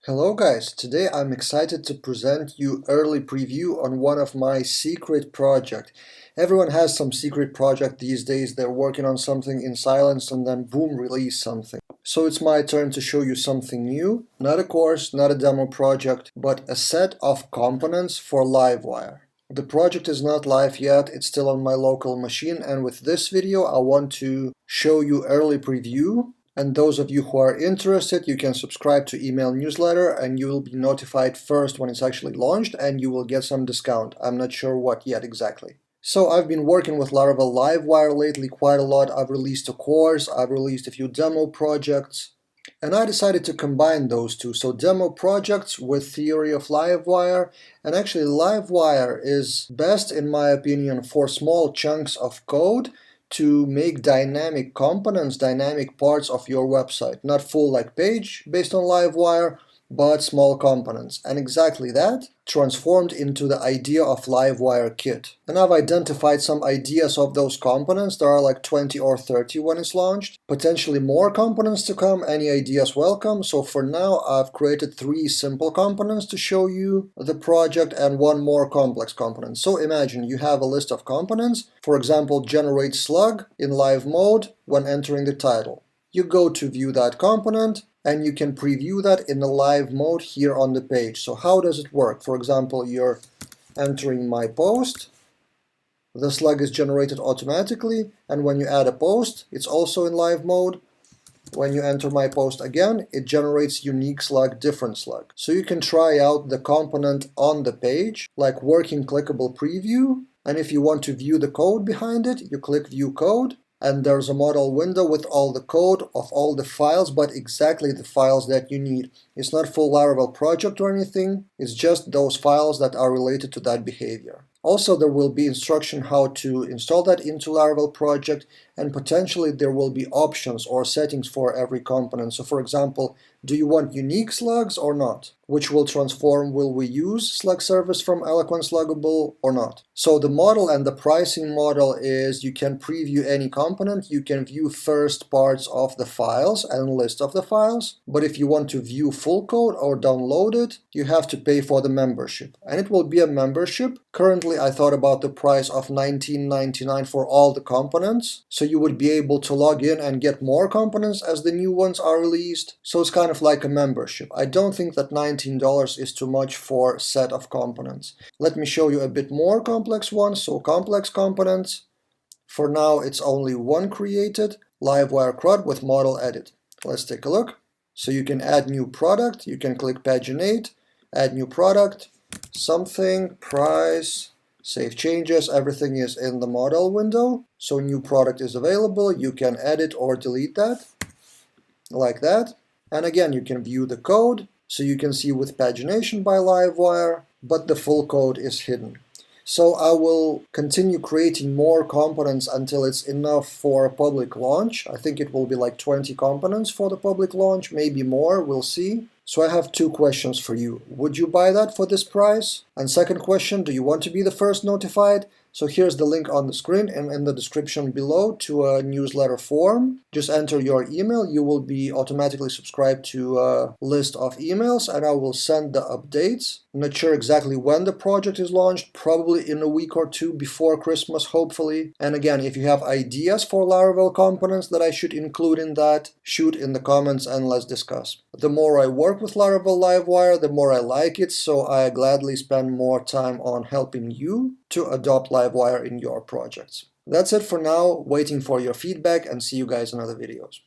Hello guys, today I'm excited to present you early preview on one of my secret project. Everyone has some secret project these days. They're working on something in silence and then boom, release something. So it's my turn to show you something new, not a course, not a demo project, but a set of components for Livewire. The project is not live yet, it's still on my local machine, and with this video I want to show you early preview. And those of you who are interested, you can subscribe to email newsletter and you will be notified first when it's actually launched and you will get some discount. I'm not sure what yet exactly. So I've been working with Laravel Livewire lately quite a lot. I've released a course, I've released a few demo projects, and I decided to combine those two. So demo projects with theory of Livewire, and actually Livewire is best in my opinion for small chunks of code to make dynamic components, dynamic parts of your website. Not full like page based on Livewire, but small components. And exactly that transformed into the idea of Livewire Kit. And I've identified some ideas of those components. There are like 20 or 30 when it's launched. Potentially more components to come. Any ideas welcome. So for now, I've created 3 simple components to show you the project and 1 more complex component. So imagine you have a list of components. For example, generate slug in live mode when entering the title. You go to view that component, and you can preview that in the live mode here on the page. So how does it work? For example, you're entering my post, the slug is generated automatically, and when you add a post, it's also in live mode. When you enter my post again, it generates unique slug, different slug. So you can try out the component on the page, like working clickable preview, and if you want to view the code behind it, you click view code, and there's a model window with all the code of all the files, but exactly the files that you need. It's not full Laravel project or anything, it's just those files that are related to that behavior. Also, there will be instruction how to install that into Laravel project, and potentially there will be options or settings for every component. So for example, do you want unique slugs or not? Which will transform, will we use slug service from Eloquent Sluggable or not? So the model and the pricing model is you can preview any component, you can view first parts of the files and list of the files, but if you want to view full code or download it, you have to pay for the membership. And it will be a membership. Currently I thought about the price of $19.99 for all the components, so you would be able to log in and get more components as the new ones are released. So it's kind of like a membership. I don't think that $19 is too much for a set of components. Let me show you a bit more complex ones. So complex components, for now it's only one created, Livewire CRUD with model edit. Let's take a look. So you can add new product, you can click paginate, add new product, something, price, save changes, everything is in the model window. So new product is available, you can edit or delete that, like that. And again, you can view the code, so you can see with pagination by Livewire, but the full code is hidden. So I will continue creating more components until it's enough for a public launch. I think it will be like 20 components for the public launch, maybe more, we'll see. So I have 2 questions for you. Would you buy that for this price? And second question, do you want to be the first notified? So here's the link on the screen and in the description below to a newsletter form. Just enter your email, you will be automatically subscribed to a list of emails and I will send the updates. I'm not sure exactly when the project is launched, probably in a week or 2 before Christmas, hopefully. And again, if you have ideas for Laravel components that I should include in that, shoot in the comments and let's discuss. The more I work with Laravel Livewire, the more I like it, so I gladly spend more time on helping you to adopt Livewire in your projects. That's it for now, waiting for your feedback and see you guys in other videos.